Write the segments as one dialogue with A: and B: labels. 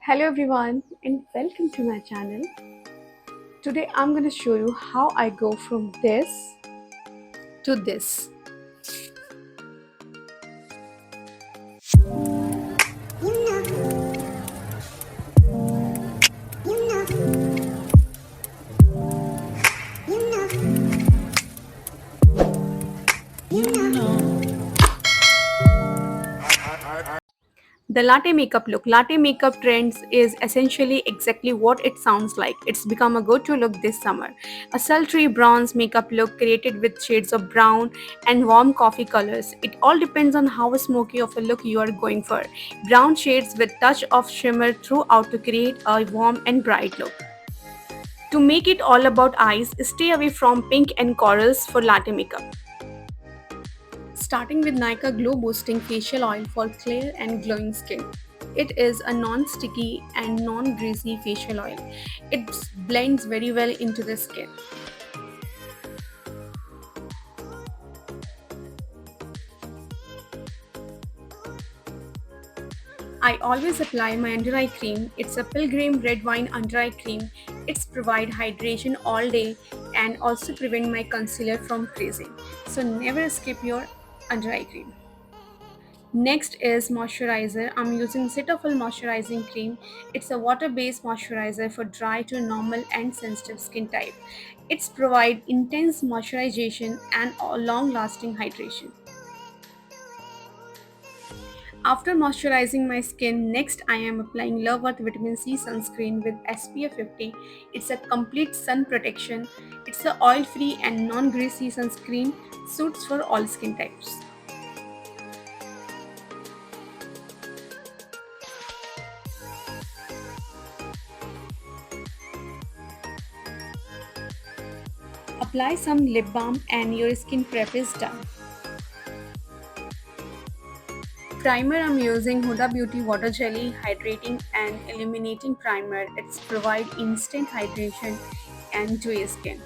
A: Hello everyone and welcome to my channel. Today I'm going to show you how I go from this to this. The latte makeup look. Latte makeup trends is essentially exactly what it sounds like. It's become a go-to look this summer. A sultry bronze makeup look created with shades of brown and warm coffee colors. It all depends on how smoky of a look you are going for. Brown shades with touch of shimmer throughout to create a warm and bright look. To make it all about eyes, stay away from pink and corals for latte makeup. Starting with Nykaa Glow Boosting Facial Oil for clear and glowing skin. It is a non-sticky and non-greasy facial oil. It blends very well into the skin. I always apply my under eye cream. It's a Pilgrim red wine under eye cream. It's provide hydration all day and also prevent my concealer from creasing. So never skip your under eye cream. Next is moisturizer. I'm using Cetaphil moisturizing cream. It's a water-based moisturizer for dry to normal and sensitive skin type. It's provide intense moisturization and a long-lasting hydration. After moisturizing my skin, next I am applying Love Earth Vitamin C sunscreen with SPF 50. It's a complete sun protection. It's a oil-free and non-greasy sunscreen, suits for all skin types. Apply some lip balm and your skin prep is done. Primer, I'm using Huda Beauty Water Jelly Hydrating and Illuminating Primer. It's provide instant hydration and dewy skin.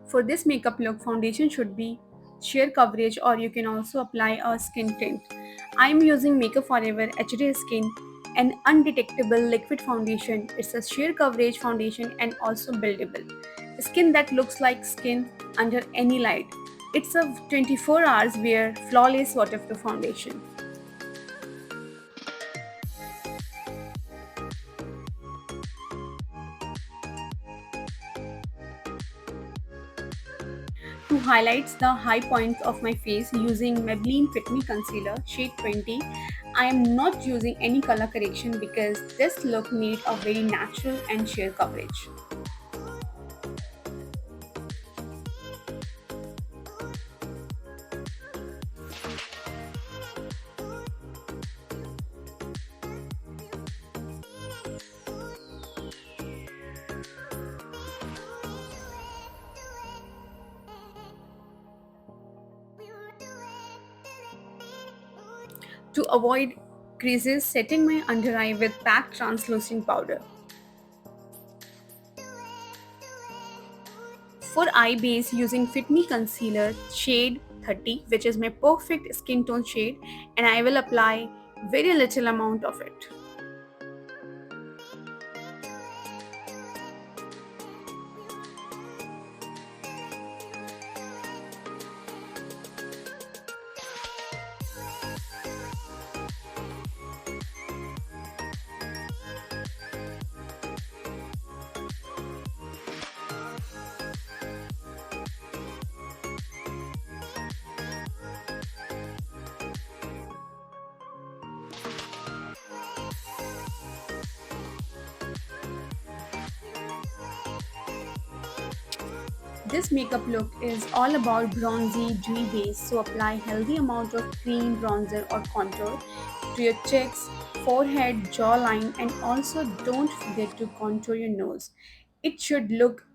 A: For this makeup look, foundation should be sheer coverage or you can also apply a skin tint. I am using Makeup Forever HD Skin, an undetectable liquid foundation. It's a sheer coverage foundation and also buildable. Skin that looks like skin under any light. It's a 24 hours wear flawless waterproof foundation. To highlight the high points of my face using Maybelline Fit Me Concealer shade 20. I am not using any color correction because this look needs a very natural and sheer coverage. To avoid creases, setting my under eye with packed translucent powder. For eye base, using Fit Me Concealer shade 30, which is my perfect skin tone shade, and I will apply very little amount of it. This makeup look is all about bronzy, dewy base, so apply healthy amount of cream, bronzer or contour to your cheeks, forehead, jawline, and also don't forget to contour your nose. It should look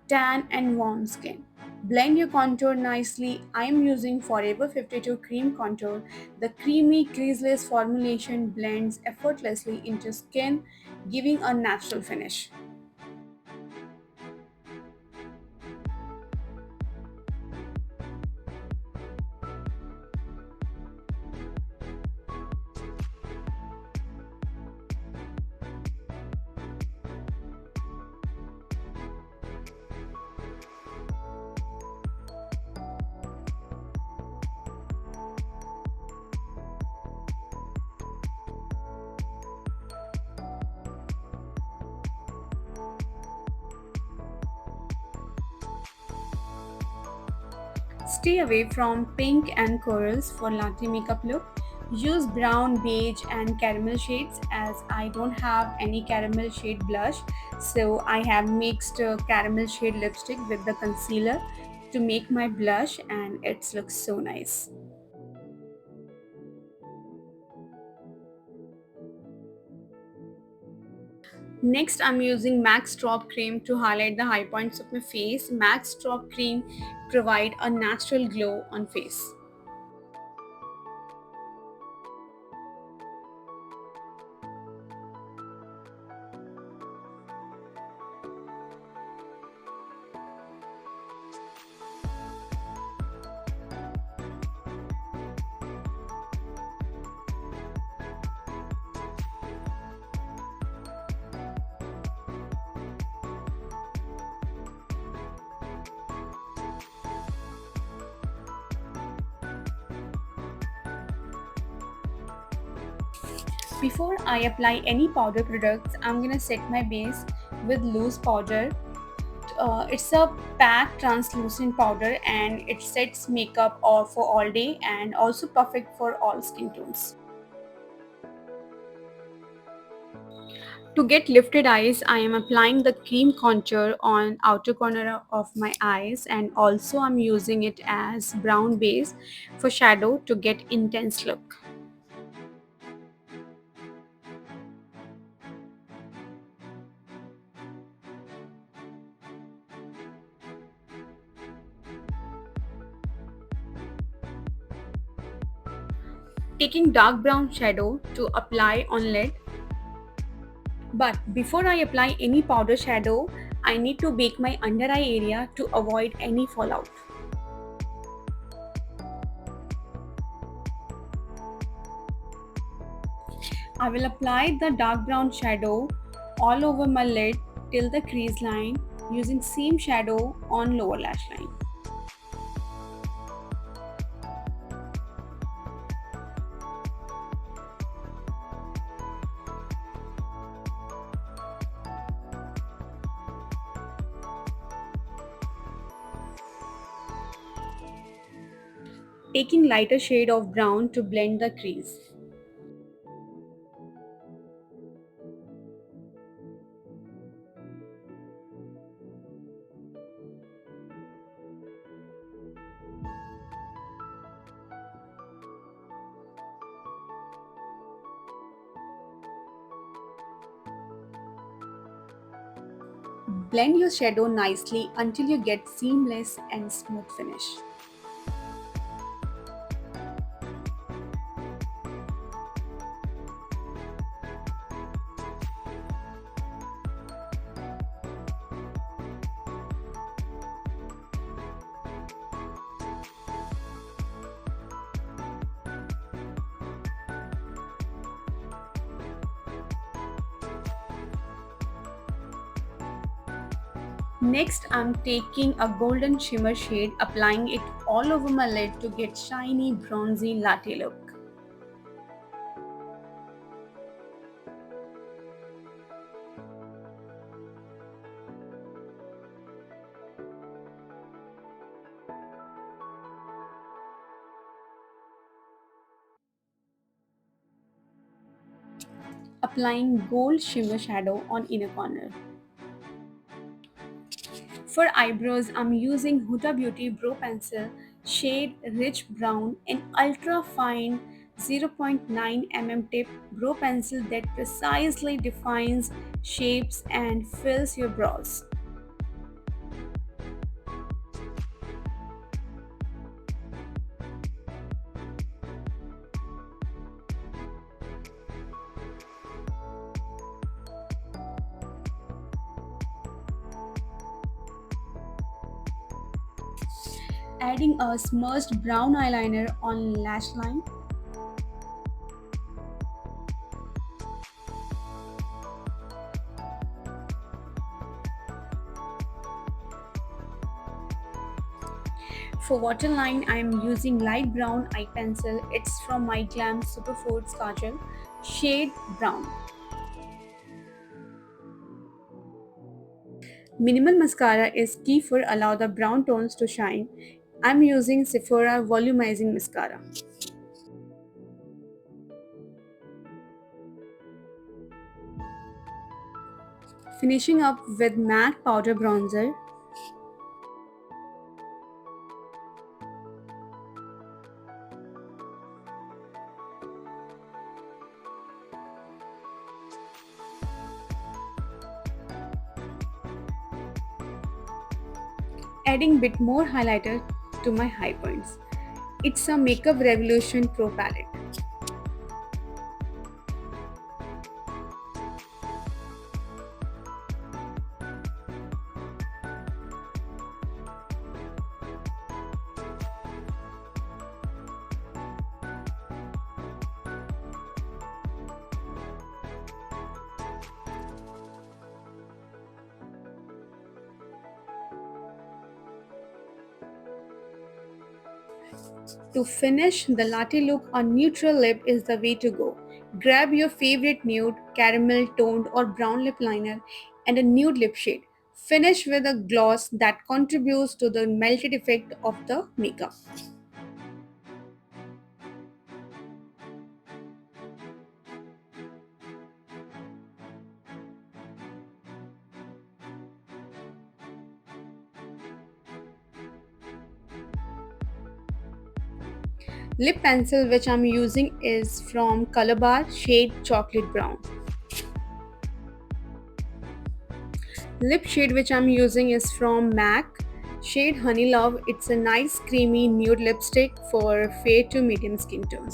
A: tan and warm skin. Blend your contour nicely. I am using Forever 52 Cream Contour. The creamy, creaseless formulation blends effortlessly into skin, giving a natural finish. Stay away from pink and corals for latte makeup look. Use brown, beige, and caramel shades as I don't have any caramel shade blush. So I have mixed caramel shade lipstick with the concealer to make my blush, and it looks so nice. Next, I'm using MAC Strobe Cream to highlight the high points of my face. MAC Strobe Cream provide a natural glow on face. Before I apply any powder products, I'm gonna set my base with loose powder. It's a packed translucent powder and it sets makeup or for all day and also perfect for all skin tones. To get lifted eyes, I am applying the cream contour on outer corner of my eyes, and also I'm using it as brown base for shadow to get intense look. Taking dark brown shadow to apply on lid. But before I apply any powder shadow, I need to bake my under eye area to avoid any fallout. I will apply the dark brown shadow all over my lid till the crease line using same shadow on lower lash line. Taking lighter shade of brown to blend the crease. Blend your shadow nicely until you get seamless and smooth finish. Next, I'm taking a golden shimmer shade, applying it all over my lid to get shiny bronzy latte look. Applying gold shimmer shadow on inner corner. For eyebrows, I'm using Huda Beauty Brow Pencil shade Rich Brown, an ultra fine 0.9 mm tip brow pencil that precisely defines shapes and fills your brows. adding a smudged brown eyeliner on lash line. For waterline, I am using light brown eye pencil. It's from my Glam Superfoods Kajal, shade brown. Minimal mascara is key for allow the brown tones to shine. I'm using Sephora volumizing mascara. Finishing up with matte powder bronzer. Adding bit more highlighter to my high points. It's a Makeup Revolution Pro palette. To finish the latte look, a neutral lip is the way to go. Grab your favorite nude, caramel toned or brown lip liner and a nude lip shade. Finish with a gloss that contributes to the melted effect of the makeup. Lip pencil which I'm using is from Color Bar, shade chocolate brown. Lip shade which I'm using is from MAC, shade Honey Love. It's a nice creamy nude lipstick for fair to medium skin tone.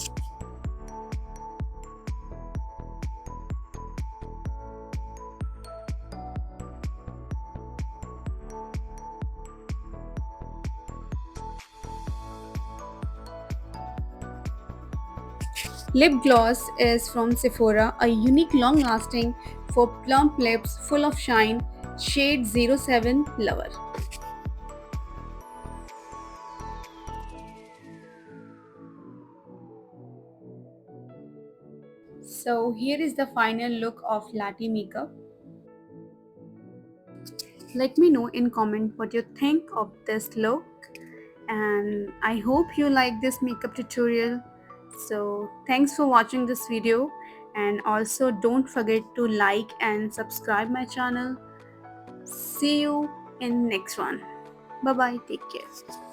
A: Lip gloss is from Sephora, a unique long-lasting for plump lips full of shine, shade 07 Lover. So here is the final look of Latte makeup. Let me know in comment what you think of this look, and I hope you like this makeup tutorial. So thanks for watching this video, and also don't forget to like and subscribe my channel. See you in next one. Bye bye, take care.